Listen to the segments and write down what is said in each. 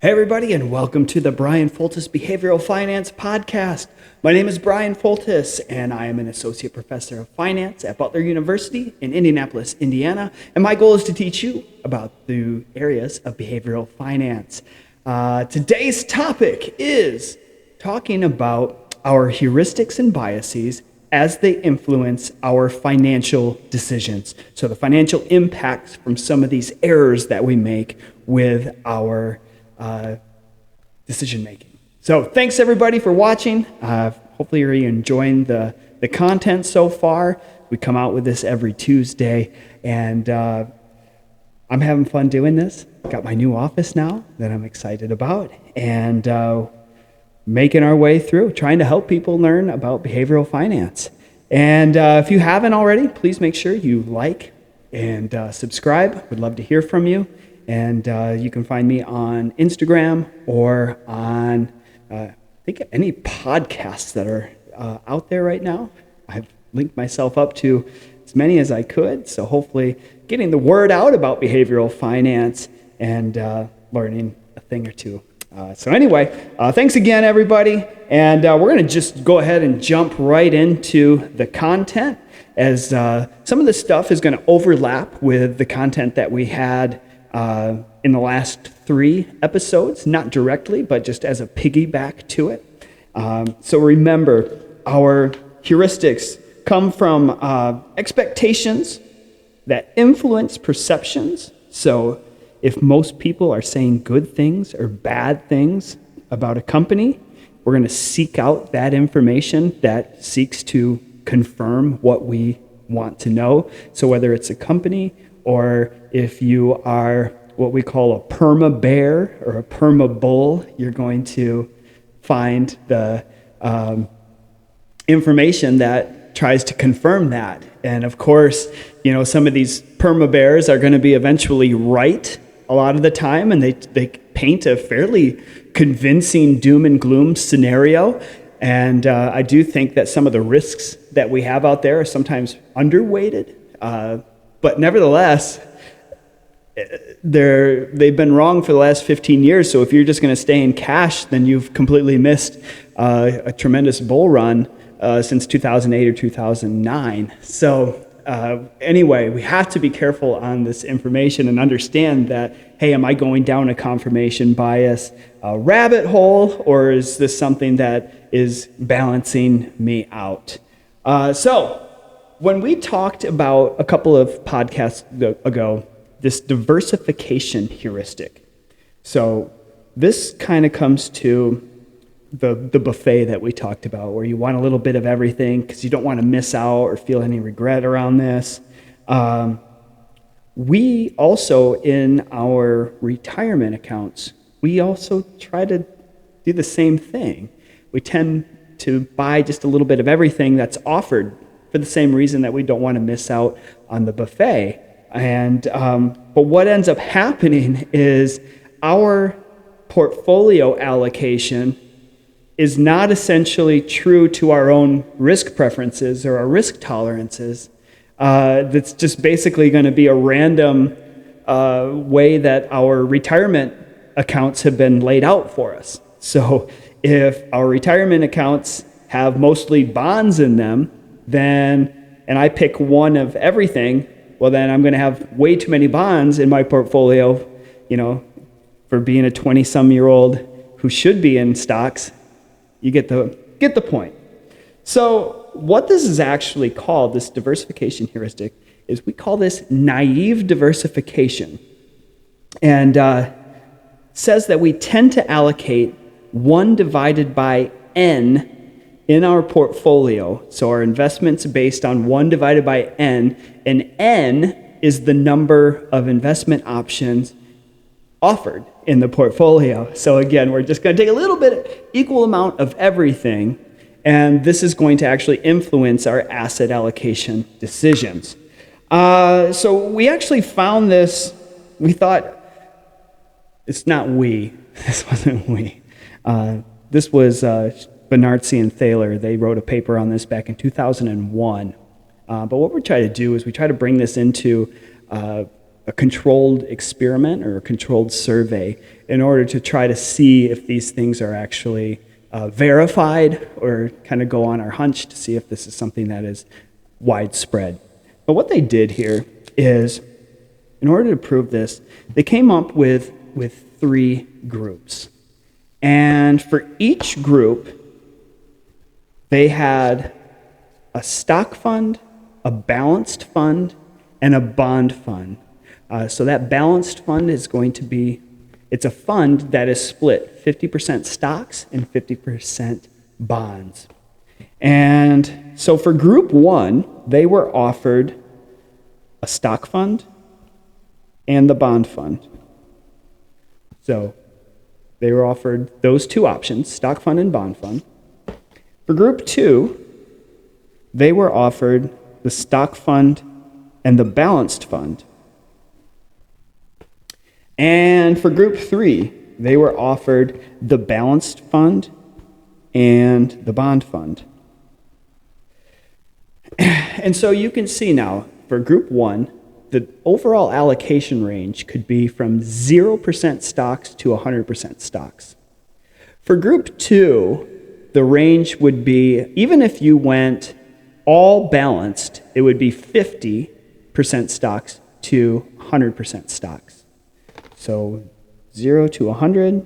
Hey everybody, and welcome to the Bryan Foltice Behavioral Finance Podcast. My name is Bryan Foltice, and I am an Associate Professor of Finance at Butler University in Indianapolis, Indiana. And my goal is to teach you about the areas of behavioral finance. Today's topic is talking about our heuristics and biases as they influence our financial decisions. So the financial impacts from some of these errors that we make with our decision making. So thanks everybody for watching. Hopefully you're enjoying the content so far. We come out with this every Tuesday, and I'm having fun doing this. Got my new office now that I'm excited about, and making our way through, trying to help people learn about behavioral finance. And if you haven't already, please make sure you like and subscribe. Would love to hear from you. And you can find me on Instagram or on, I think, any podcasts that are out there right now. I've linked myself up to as many as I could, so hopefully getting the word out about behavioral finance and learning a thing or two. So anyway, thanks again, everybody. And we're going to just go ahead and jump right into the content, as some of the stuff is going to overlap with the content that we had in the last 3 episodes, not directly, but just as a piggyback to it. So remember, our heuristics come from expectations that influence perceptions. So if most people are saying good things or bad things about a company, we're going to seek out that information that seeks to confirm what we want to know. So whether it's a company, or if you are what we call a perma bear or a perma bull, you're going to find the information that tries to confirm that. And of course, you know, some of these perma bears are going to be eventually right a lot of the time, and they paint a fairly convincing doom and gloom scenario. And I do think that some of the risks that we have out there are sometimes underweighted. But nevertheless, they've been wrong for the last 15 years. So if you're just going to stay in cash, then you've completely missed a tremendous bull run since 2008 or 2009. So anyway, we have to be careful on this information and understand that, hey, am I going down a confirmation bias rabbit hole, or is this something that is balancing me out? So when we talked about a couple of podcasts ago, this diversification heuristic. So this kind of comes to the buffet that we talked about, where you want a little bit of everything because you don't want to miss out or feel any regret around this. We also, in our retirement accounts, we also try to do the same thing. We tend to buy just a little bit of everything that's offered, for the same reason that we don't want to miss out on the buffet. And but what ends up happening is our portfolio allocation is not essentially true to our own risk preferences or our risk tolerances. That's just basically going to be a random way that our retirement accounts have been laid out for us. So if our retirement accounts have mostly bonds in them, and I pick one of everything, well, then I'm going to have way too many bonds in my portfolio, you know, for being a 20-some-year-old who should be in stocks. You get the point. So what this is actually called, this diversification heuristic, is we call this naive diversification. And says that we tend to allocate 1 divided by n in our portfolio. So our investments based on 1 divided by n, and n is the number of investment options offered in the portfolio. So again, we're just going to take a little bit, equal amount of everything, and this is going to actually influence our asset allocation decisions. So we actually found this, we thought, it's not we, this wasn't we. This was Bernardsey and Thaler. They wrote a paper on this back in 2001. But what we're trying to do is we try to bring this into a controlled experiment or a controlled survey in order to try to see if these things are actually verified, or kind of go on our hunch to see if this is something that is widespread. But what they did here is, in order to prove this, they came up with 3 groups. And for each group, they had a stock fund, a balanced fund, and a bond fund. So that balanced fund is going to be, it's a fund that is split 50% stocks and 50% bonds. And so for group 1, they were offered a stock fund and the bond fund. So they were offered those 2 options, stock fund and bond fund. For group 2, they were offered the stock fund and the balanced fund. And for group 3, they were offered the balanced fund and the bond fund. And so you can see now, for group 1, the overall allocation range could be from 0% stocks to 100% stocks. For group 2, the range would be, even if you went all balanced, it would be 50% stocks to 100% stocks. So 0 to 100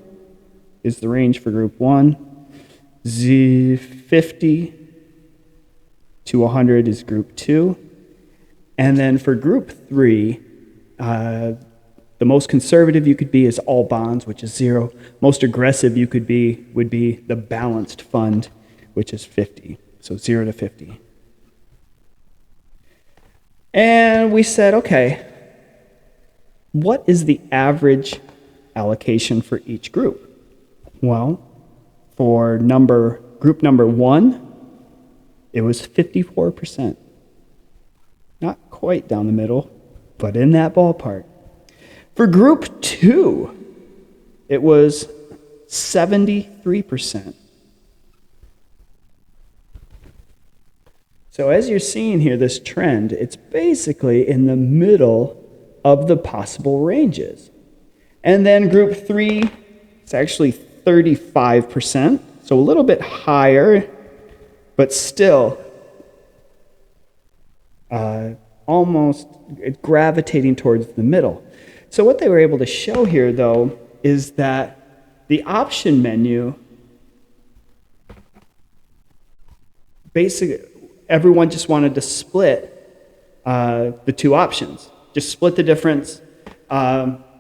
is the range for group 1. 50 to 100 is group 2. And then for group 3, the most conservative you could be is all bonds, which is 0. Most aggressive you could be would be the balanced fund, which is 50. So 0 to 50. And we said, okay, what is the average allocation for each group? Well, for group number 1, it was 54%. Not quite down the middle, but in that ballpark. For group 2, it was 73%. So as you're seeing here, this trend, it's basically in the middle of the possible ranges. And then group 3, it's actually 35%, so a little bit higher, but still almost gravitating towards the middle. So what they were able to show here, though, is that the option menu, basically, everyone just wanted to split the 2 options. Just split the difference.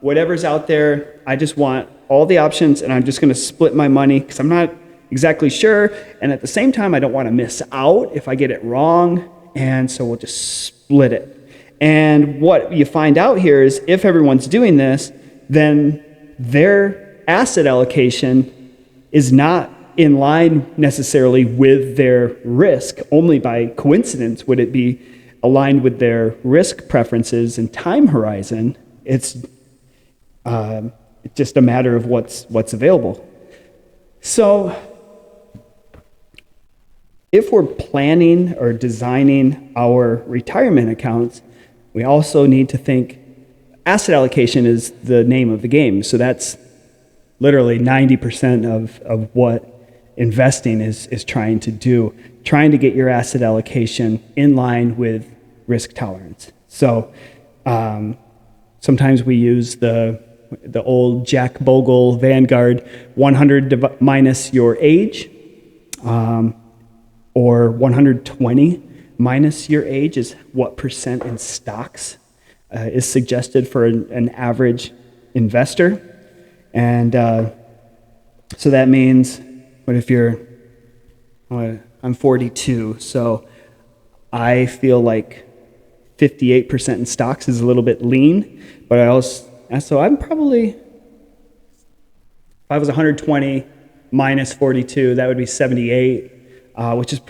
Whatever's out there, I just want all the options, and I'm just going to split my money because I'm not exactly sure. And at the same time, I don't want to miss out if I get it wrong. And so we'll just split it. And what you find out here is if everyone's doing this, then their asset allocation is not in line necessarily with their risk. Only by coincidence would it be aligned with their risk preferences and time horizon. It's just a matter of what's available. So if we're planning or designing our retirement accounts, we also need to think asset allocation is the name of the game. So that's literally 90% of what investing is trying to do, trying to get your asset allocation in line with risk tolerance. So sometimes we use the old Jack Bogle Vanguard 100 minus your age, or 120 minus your age is what percent in stocks is suggested for an average investor. And so that means, what if I'm 42, so I feel like 58% in stocks is a little bit lean, but so I'm probably, if I was 120 minus 42, that would be 78, which is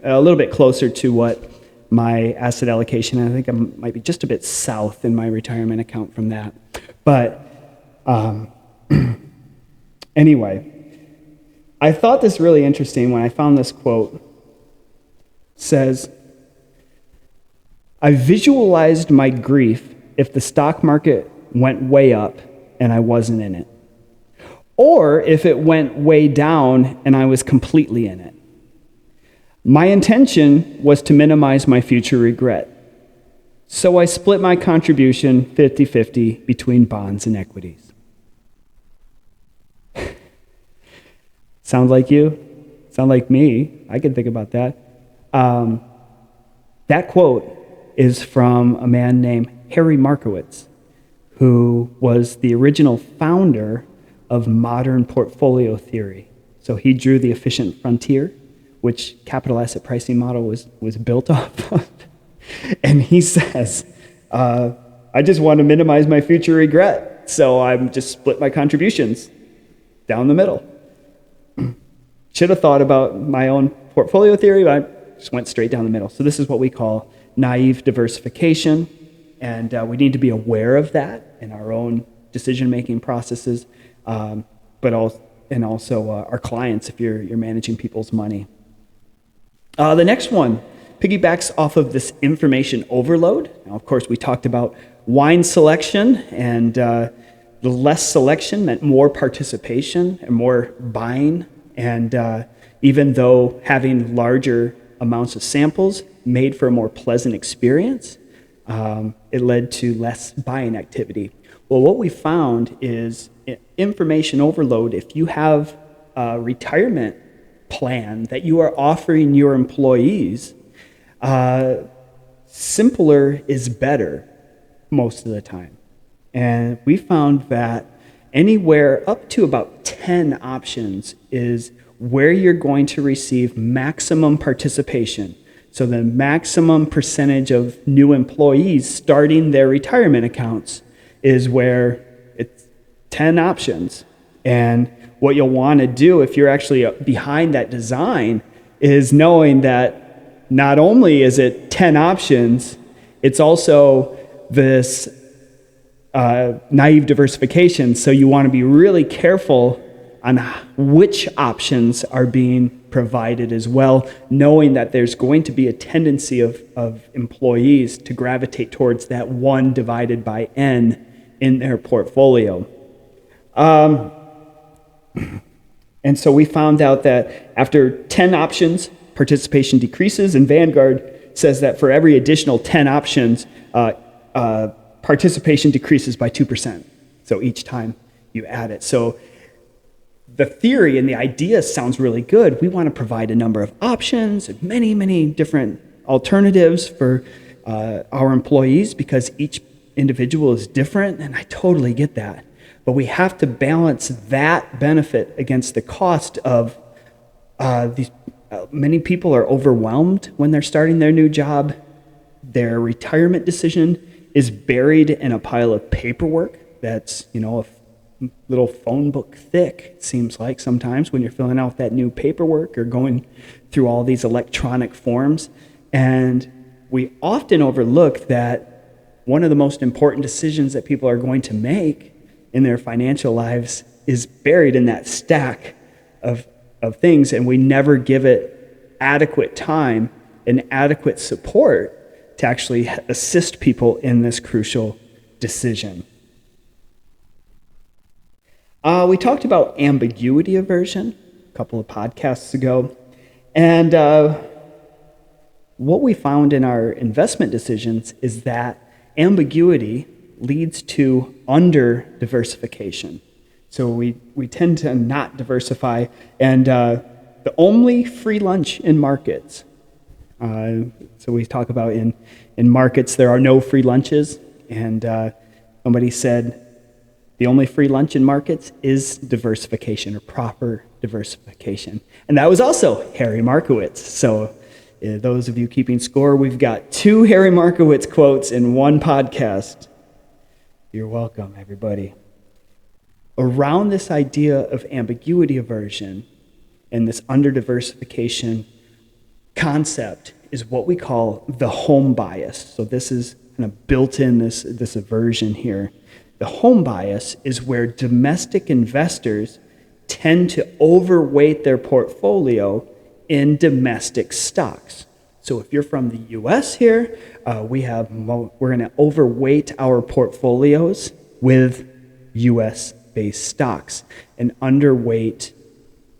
a little bit closer to what my asset allocation, I think I might be just a bit south in my retirement account from that. But anyway, I thought this really interesting when I found this quote. It says, "I visualized my grief if the stock market went way up and I wasn't in it, or if it went way down and I was completely in it. My intention was to minimize my future regret. So I split my contribution 50-50 between bonds and equities. Sound like you? Sound like me? I can think about that. That quote is from a man named Harry Markowitz, who was the original founder of modern portfolio theory. So he drew the efficient frontier, which capital asset pricing model was built off of. And he says, I just want to minimize my future regret, so I'm just split my contributions down the middle. Should have thought about my own portfolio theory, but I just went straight down the middle. So this is what we call naive diversification, and we need to be aware of that in our own decision-making processes, but also our clients if you're managing people's money. The next one piggybacks off of this information overload. Now, of course, we talked about wine selection, and the less selection meant more participation and more buying. And even though having larger amounts of samples made for a more pleasant experience, it led to less buying activity. Well, what we found is information overload. If you have a retirement plan that you are offering your employees, simpler is better most of the time. And we found that anywhere up to about 10 options is where you're going to receive maximum participation. So the maximum percentage of new employees starting their retirement accounts is where it's 10 options. And what you'll want to do if you're actually behind that design is knowing that not only is it 10 options, it's also this naive diversification. So you want to be really careful on which options are being provided as well, knowing that there's going to be a tendency of employees to gravitate towards that 1 divided by n in their portfolio. And so we found out that after 10 options, participation decreases, and Vanguard says that for every additional 10 options, participation decreases by 2%. So each time you add it. So the theory and the idea sounds really good. We want to provide a number of options and many, many different alternatives for our employees because each individual is different, and I totally get that. But we have to balance that benefit against the cost of these. Many people are overwhelmed when they're starting their new job. Their retirement decision is buried in a pile of paperwork that's, a little phone book thick, it seems like sometimes when you're filling out that new paperwork or going through all these electronic forms. And we often overlook that one of the most important decisions that people are going to make in their financial lives is buried in that stack of things, and we never give it adequate time and adequate support to actually assist people in this crucial decision. We talked about ambiguity aversion a couple of podcasts ago, and what we found in our investment decisions is that ambiguity leads to under-diversification. So we tend to not diversify, and the only free lunch in markets. So we talk about in markets there are no free lunches, and somebody said the only free lunch in markets is diversification or proper diversification. And that was also Harry Markowitz. So those of you keeping score, we've got 2 Harry Markowitz quotes in one podcast. You're welcome, everybody. Around this idea of ambiguity aversion and this under-diversification concept is what we call the home bias. So this is kind of built in this aversion here. The home bias is where domestic investors tend to overweight their portfolio in domestic stocks. So if you're from the US here, we're going to overweight our portfolios with US-based stocks and underweight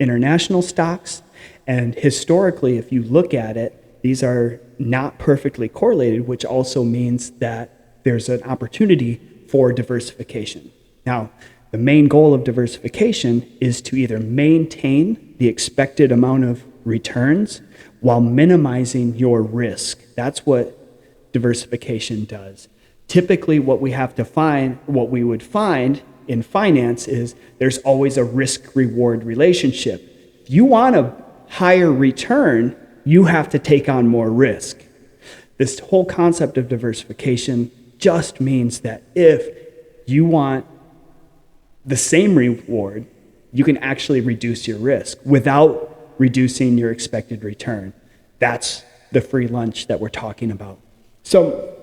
international stocks. And historically, if you look at it, these are not perfectly correlated, which also means that there's an opportunity for diversification. Now, the main goal of diversification is to either maintain the expected amount of returns while minimizing your risk. That's what diversification does. Typically, what we would find in finance is there's always a risk-reward relationship. If you want a higher return, you have to take on more risk. This whole concept of diversification just means that if you want the same reward, you can actually reduce your risk without reducing your expected return. That's the free lunch that we're talking about. So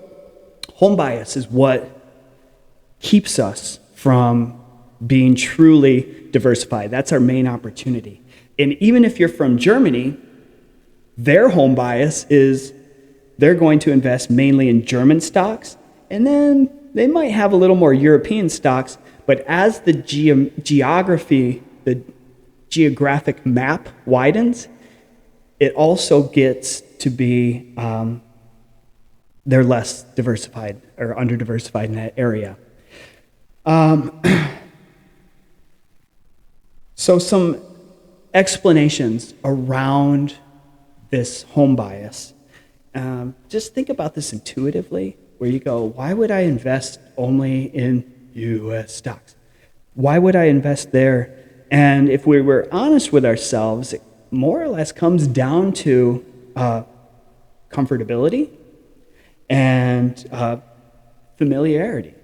home bias is what keeps us from being truly diversified. That's our main opportunity. And even if you're from Germany, their home bias is they're going to invest mainly in German stocks, and then they might have a little more European stocks, but as the geographic map widens, it also gets to be, they're less diversified or under-diversified in that area. So some explanations around this home bias. Just think about this intuitively, where you go, why would I invest only in U.S. stocks? Why would I invest there? And if we were honest with ourselves, it more or less comes down to comfortability and familiarity.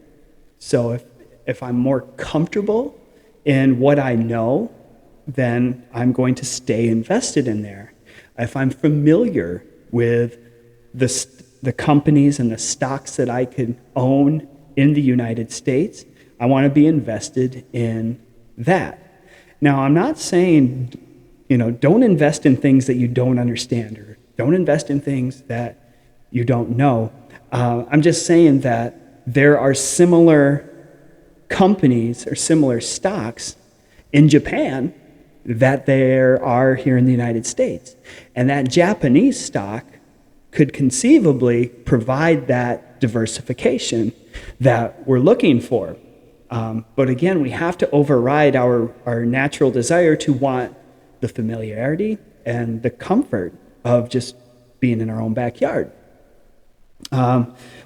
So if I'm more comfortable in what I know, then I'm going to stay invested in there. If I'm familiar with the companies and the stocks that I could own in the United States, I want to be invested in that. Now, I'm not saying, don't invest in things that you don't understand, or don't invest in things that you don't know. I'm just saying that there are similar companies or similar stocks in Japan that there are here in the United States. And that Japanese stock could conceivably provide that diversification that we're looking for. But again, we have to override our natural desire to want the familiarity and the comfort of just being in our own backyard.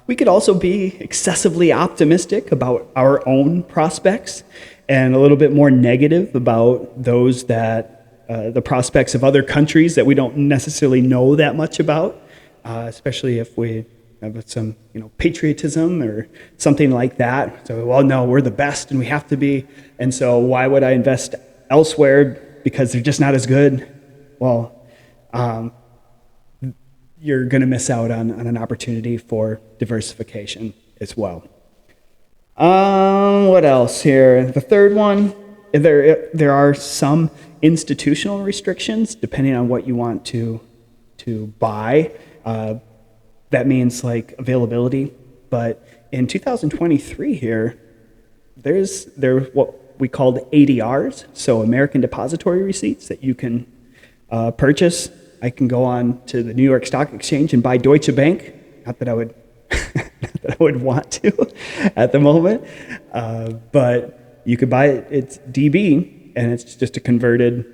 We could also be excessively optimistic about our own prospects and a little bit more negative about those that the prospects of other countries that we don't necessarily know that much about, especially if we have some patriotism or something like that. So, well, no, we're the best and we have to be. And so why would I invest elsewhere? Because they're just not as good. Well, you're going to miss out on an opportunity for diversification as well. What else here? The third one, there are some institutional restrictions depending on what you want to buy. That means like availability. But in 2023 here, there's what we called ADRs, so American Depository Receipts that you can purchase. I can go on to the New York Stock Exchange and buy Deutsche Bank. Not that I would, not that I would want to at the moment, but you could buy it. It's DB, and it's just a converted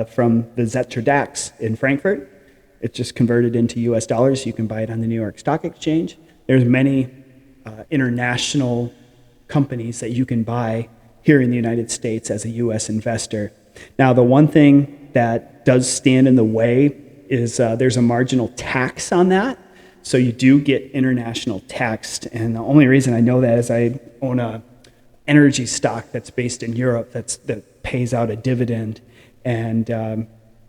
from the Xetra DAX in Frankfurt. It's just converted into U.S. dollars. You can buy it on the New York Stock Exchange. There's many international companies that you can buy here in the United States as a U.S. investor. Now, the one thing that does stand in the way is there's a marginal tax on that. So you do get international taxed. And the only reason I know that is I own a energy stock that's based in Europe that pays out a dividend. And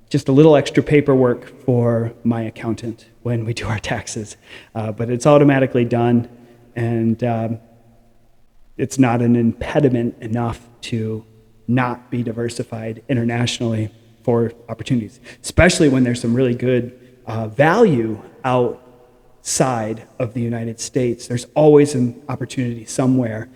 just a little extra paperwork for my accountant when we do our taxes. But it's automatically done, and it's not an impediment enough to not be diversified internationally for opportunities, especially when there's some really good value outside of the United States. There's always an opportunity somewhere.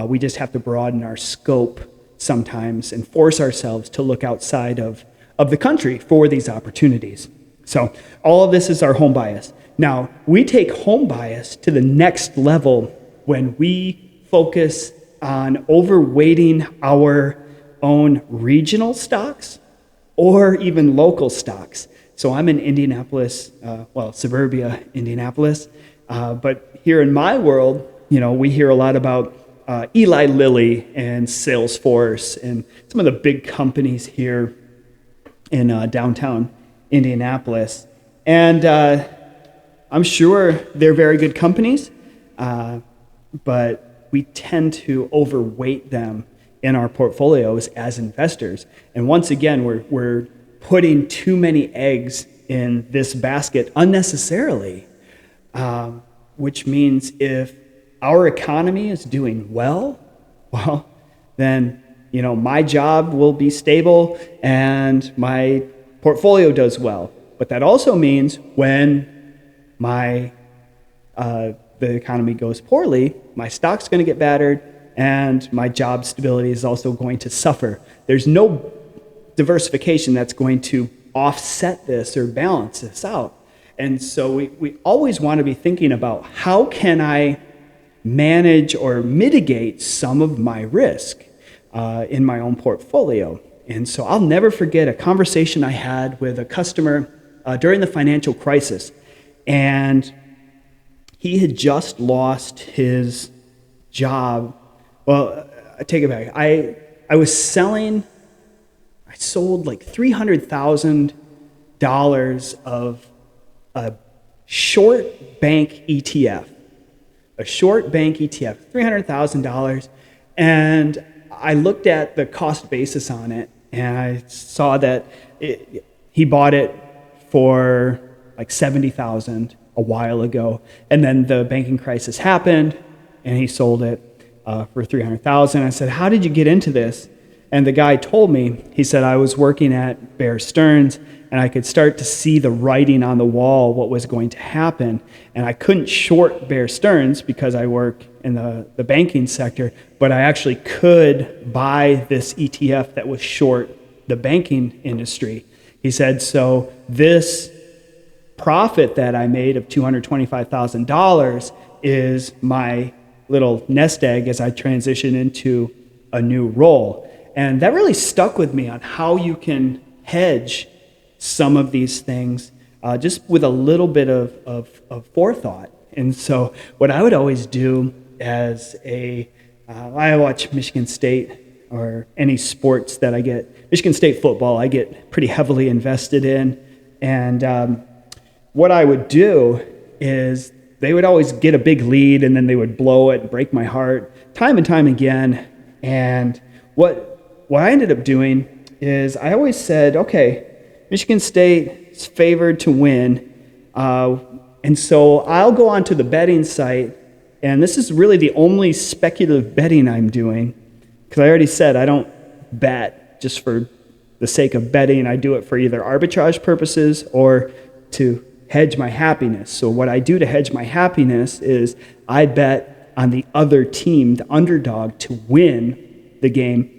We just have to broaden our scope sometimes and force ourselves to look outside of the country for these opportunities. So all of this is our home bias. Now, we take home bias to the next level when we focus on overweighting our own regional stocks or even local stocks. So I'm in Indianapolis, suburbia Indianapolis, but here in my world, we hear a lot about Eli Lilly and Salesforce and some of the big companies here in downtown Indianapolis. And I'm sure they're very good companies, but we tend to overweight them in our portfolios as investors. And once again, we're putting too many eggs in this basket unnecessarily, which means if our economy is doing well, then my job will be stable and my portfolio does well. But that also means when the economy goes poorly, my stock's going to get battered and my job stability is also going to suffer. There's no diversification that's going to offset this or balance this out. And so we always want to be thinking about how can I manage or mitigate some of my risk in my own portfolio. And so I'll never forget a conversation I had with a customer during the financial crisis. And he had just lost his job. Well, I take it back. I sold like $300,000 of a short bank ETF. $300,000. And I looked at the cost basis on it, and I saw that he bought it for like $70,000 a while ago, and then the banking crisis happened, and he sold it for $300,000. I said, "How did you get into this?" And the guy told me. He said, "I was working at Bear Stearns, and I could start to see the writing on the wall, what was going to happen. And I couldn't short Bear Stearns because I work in the banking sector, but I actually could buy this ETF that was short the banking industry." He said, "So this profit that I made of $225,000 is my little nest egg as I transition into a new role." And that really stuck with me on how you can hedge some of these things just with a little bit of forethought. And so what I would always do as I watch Michigan State or any sports that I get, Michigan State football, I get pretty heavily invested in. And what I would do is they would always get a big lead and then they would blow it and break my heart time and time again. And what I ended up doing is I always said, okay, Michigan State is favored to win. And so I'll go onto the betting site, and this is really the only speculative betting I'm doing, because I already said I don't bet just for the sake of betting. I do it for either arbitrage purposes or to hedge my happiness. So what I do to hedge my happiness is I bet on the other team, the underdog, to win the game.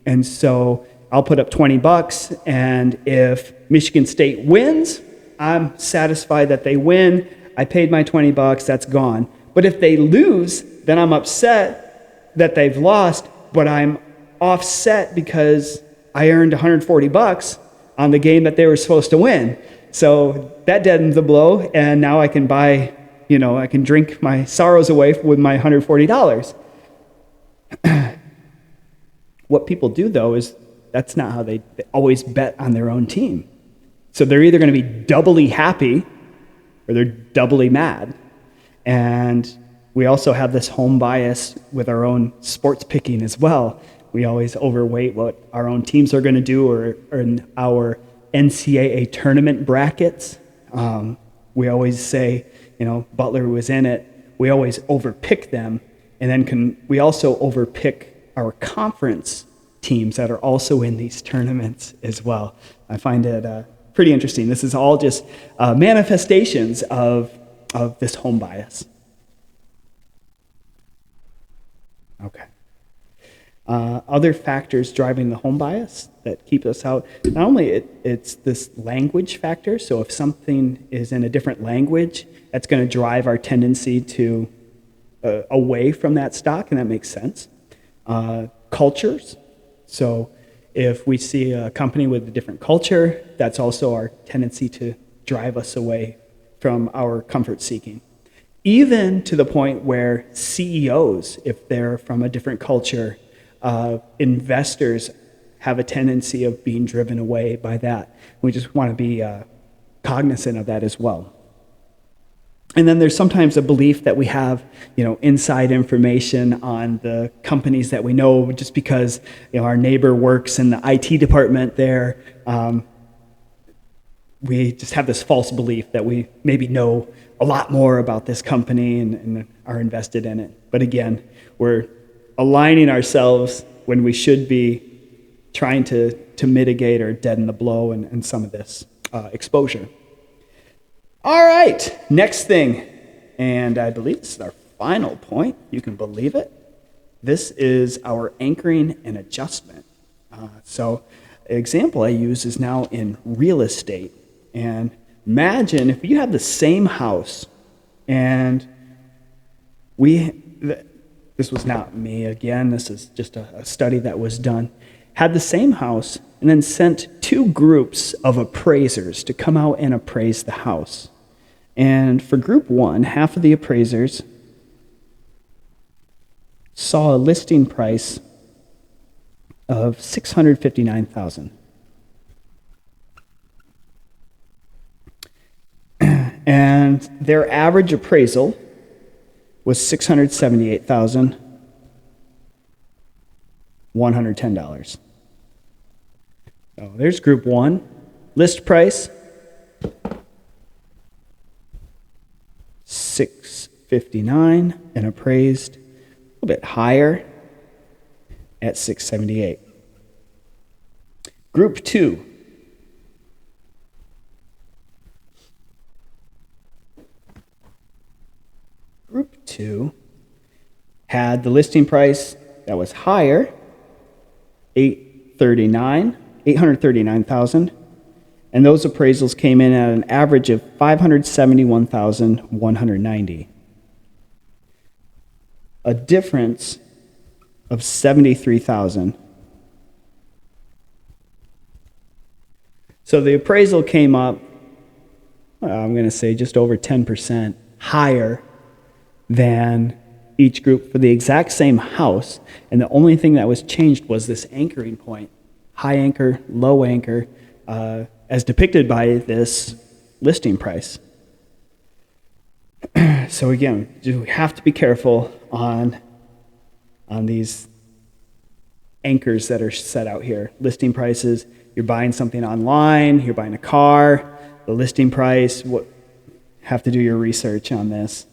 And so I'll put up $20, and if Michigan State wins, I'm satisfied that they win. I paid my $20, that's gone. But if they lose, then I'm upset that they've lost, but I'm offset because I earned $140 on the game that they were supposed to win. So that deadens the blow, and now I can buy, I can drink my sorrows away with my $140. What people do, though, is that's not how they always bet on their own team. So they're either going to be doubly happy or they're doubly mad. And we also have this home bias with our own sports picking as well. We always overweight what our own teams are going to do or in our NCAA tournament brackets. We always say, Butler was in it. We always overpick them. And then we also overpick our conference teams that are also in these tournaments as well. I find it pretty interesting. This is all just manifestations of this home bias. Okay. Other factors driving the home bias that keep us out, not only it's this language factor, so if something is in a different language, that's going to drive our tendency to away from that stock, and that makes sense. Cultures, so if we see a company with a different culture, that's also our tendency to drive us away from our comfort seeking. Even to the point where CEOs, if they're from a different culture, investors have a tendency of being driven away by that. We just want to be cognizant of that as well. And then there's sometimes a belief that we have, inside information on the companies that we know just because, our neighbor works in the IT department there. We just have this false belief that we maybe know a lot more about this company and are invested in it. But again, we're aligning ourselves when we should be trying to mitigate or deaden the blow and some of this exposure. All right, next thing, and I believe this is our final point. You can believe it. This is our anchoring and adjustment. So an example I use is now in real estate. And imagine if you have the same house and this was not me again, this is just a study that was done, had the same house and then sent two groups of appraisers to come out and appraise the house. And for group one, half of the appraisers saw a listing price of $659,000. And their average appraisal was $678,110. So there's group one. List price, $659, and appraised a little bit higher at $678. Group two. Group two had the listing price that was higher, $839,000, and those appraisals came in at an average of $571,190. A difference of $73,000. So the appraisal came up, I'm going to say just over 10% higher than each group for the exact same house, and the only thing that was changed was this anchoring point, high anchor, low anchor, as depicted by this listing price. So again, we have to be careful on these anchors that are set out here. Listing prices, you're buying something online, you're buying a car, the listing price, have to do your research on this.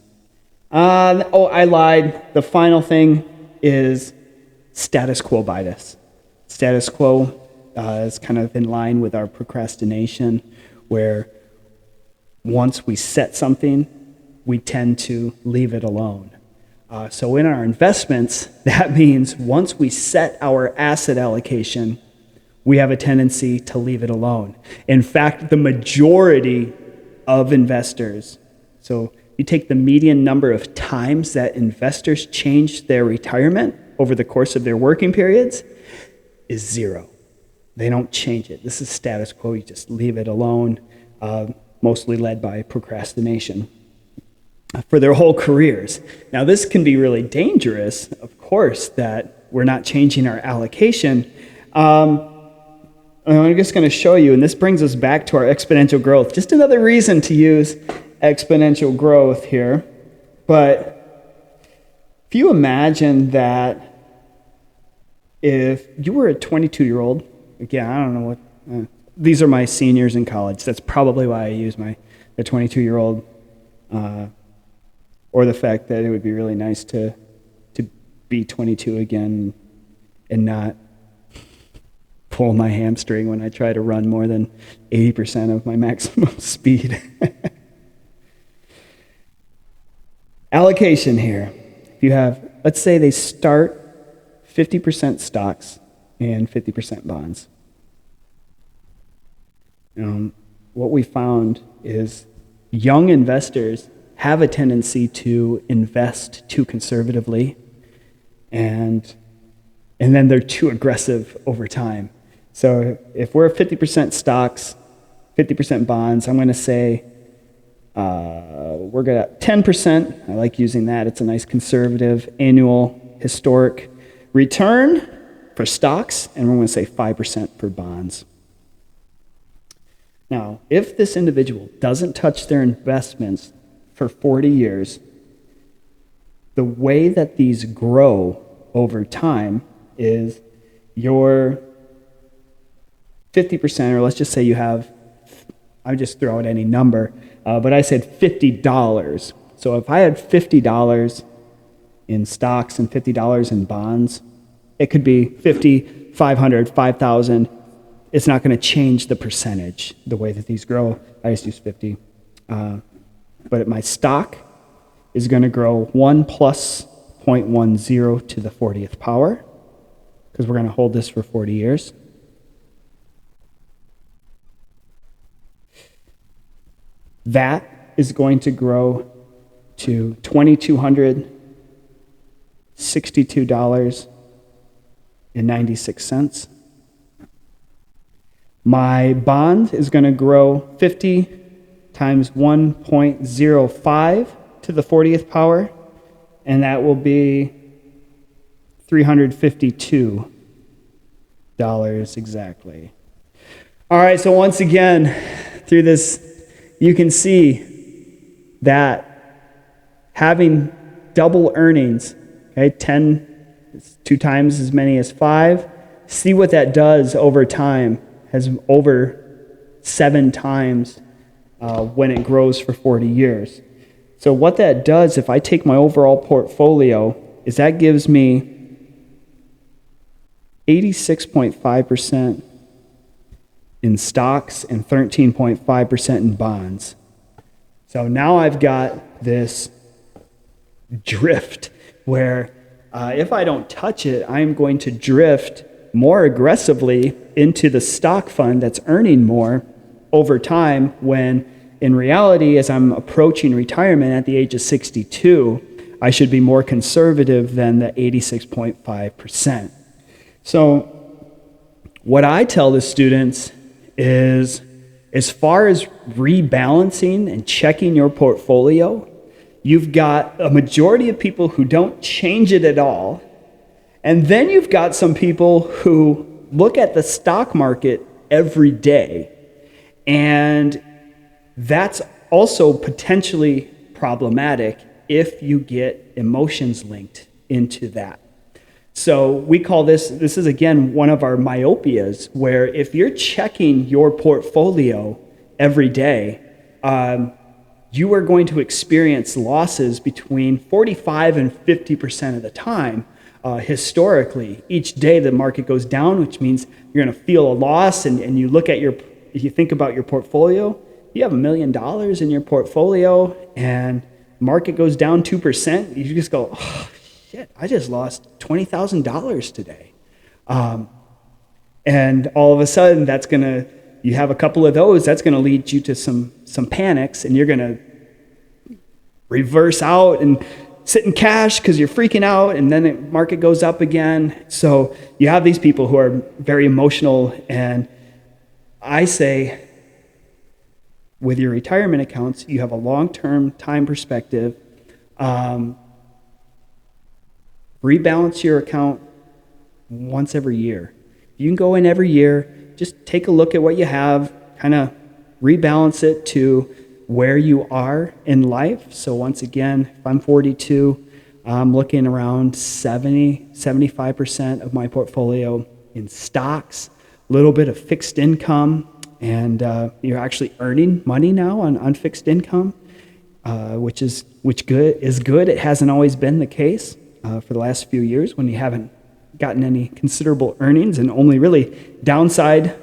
I lied. The final thing is status quo bias. Status quo is kind of in line with our procrastination, where once we set something, we tend to leave it alone. So in our investments, that means once we set our asset allocation, we have a tendency to leave it alone. In fact, the majority of investors, so you take the median number of times that investors change their retirement over the course of their working periods, is 0. They don't change it. This is status quo. You just leave it alone, mostly led by procrastination for their whole careers. Now, this can be really dangerous, of course, that we're not changing our allocation. I'm just going to show you, and this brings us back to our exponential growth. Just another reason to use exponential growth here. But if you imagine that if you were a 22-year-old, again, I don't know what, these are my seniors in college. That's probably why I use the 22-year-old, or the fact that it would be really nice to be 22 again and not pull my hamstring when I try to run more than 80% of my maximum speed. Allocation here. If you have, let's say they start 50% stocks and 50% bonds. What we found is young investors have a tendency to invest too conservatively, and then they're too aggressive over time. So if we're 50% stocks, 50% bonds, I'm going to say we're going to 10%. I like using that. It's a nice conservative annual historic return for stocks, and we're going to say 5% for bonds. Now, if this individual doesn't touch their investments for 40 years, the way that these grow over time is your 50%, or let's just say you have, I just throw out any number, but I said $50. So if I had $50 in stocks and $50 in bonds, it could be 50, 500, 5,000. It's not going to change the percentage, the way that these grow. I just use 50. But my stock is going to grow 1 plus 0.10 to the 40th power, because we're going to hold this for 40 years. That is going to grow to $2,262.96. My bond is going to grow 50 times 1.05 to the 40th power, and that will be $352 exactly. All right, so once again, through this, you can see that having double earnings, okay, 10 is 2 times as many as 5, see what that does over time. Has over 7 times when it grows for 40 years. So what that does, if I take my overall portfolio, is that gives me 86.5% in stocks and 13.5% in bonds. So now I've got this drift where if I don't touch it, I'm going to drift more aggressively into the stock fund that's earning more over time, when in reality, as I'm approaching retirement at the age of 62, I should be more conservative than the 86.5%. So what I tell the students is, as far as rebalancing and checking your portfolio, you've got a majority of people who don't change it at all. And then you've got some people who look at the stock market every day, and that's also potentially problematic if you get emotions linked into that. So we call this is again one of our myopias, where if you're checking your portfolio every day, you are going to experience losses between 45 and 50% of the time. Historically, each day the market goes down, which means you're going to feel a loss, and you look at if you think about your portfolio, you have $1 million in your portfolio, and market goes down 2%, you just go, oh, shit, I just lost $20,000 today. And all of a sudden, you have a couple of those, that's going to lead you to some panics, and you're going to reverse out and sit in cash because you're freaking out, and then the market goes up again. So you have these people who are very emotional, and I say, with your retirement accounts, you have a long-term time perspective. Rebalance your account once every year. You can go in every year, just take a look at what you have, kind of rebalance it to where you are in life. So once again, if I'm 42, I'm looking around 75% of my portfolio in stocks, a little bit of fixed income, and you're actually earning money now on fixed income, which is good. It hasn't always been the case for the last few years when you haven't gotten any considerable earnings and only really downside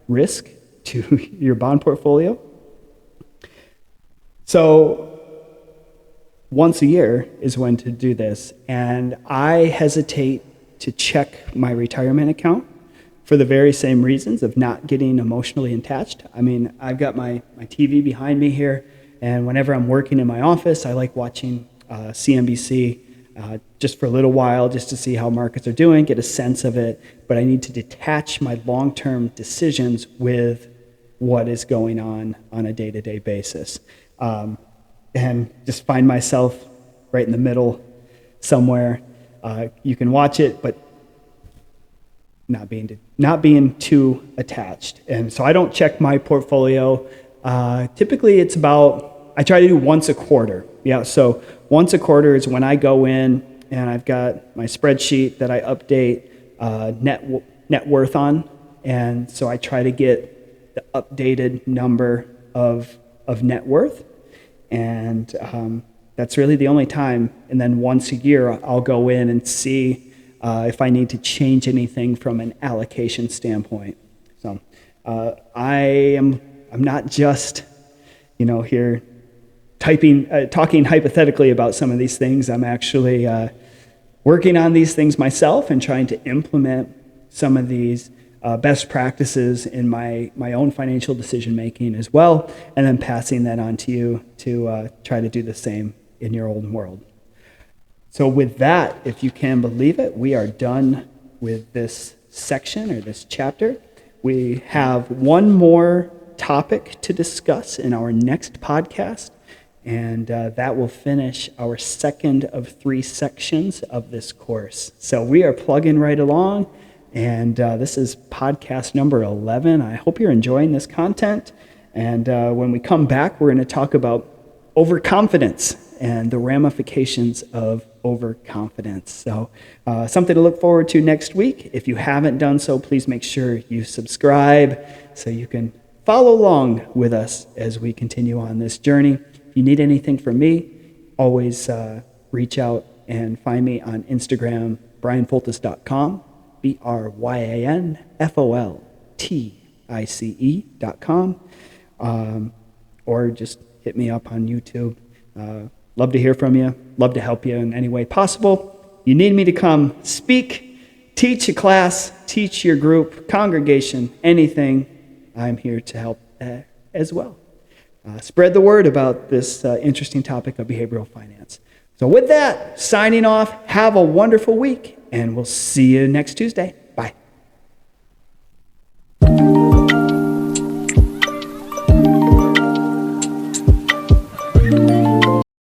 risk to your bond portfolio. So once a year is when to do this, and I hesitate to check my retirement account for the very same reasons of not getting emotionally attached. I mean, I've got my TV behind me here, and whenever I'm working in my office, I like watching CNBC just for a little while, just to see how markets are doing, get a sense of it, but I need to detach my long-term decisions with what is going on a day-to-day basis. And just find myself right in the middle somewhere. You can watch it, but not being too attached. And so I don't check my portfolio. Typically it's I try to do once a quarter. Yeah, so once a quarter is when I go in and I've got my spreadsheet that I update net worth on. And so I try to get the updated number of net worth. And that's really the only time. And then once a year, I'll go in and see if I need to change anything from an allocation standpoint. So I'm not just, here talking hypothetically about some of these things. I'm actually working on these things myself and trying to implement some of these best practices in my own financial decision making as well, and then passing that on to you to try to do the same in your own world. So with that, if you can believe it, we are done with this section or this chapter. We have one more topic to discuss in our next podcast, and that will finish our second of 3 sections of this course. So we are plugging right along, and this is podcast number 11. I hope you're enjoying this content, and when we come back, we're going to talk about overconfidence and the ramifications of overconfidence. So something to look forward to next week. If you haven't done so, please make sure you subscribe so you can follow along with us as we continue on this journey. If you need anything from me, always reach out and find me on Instagram, bryanfoltice.com, BRYANFOLTICE.com, or just hit me up on YouTube. Love to hear from you. Love to help you in any way possible. You need me to come speak, teach a class, teach your group, congregation, anything, I'm here to help as well. Spread the word about this interesting topic of behavioral finance. So with that, signing off, have a wonderful week, and we'll see you next Tuesday.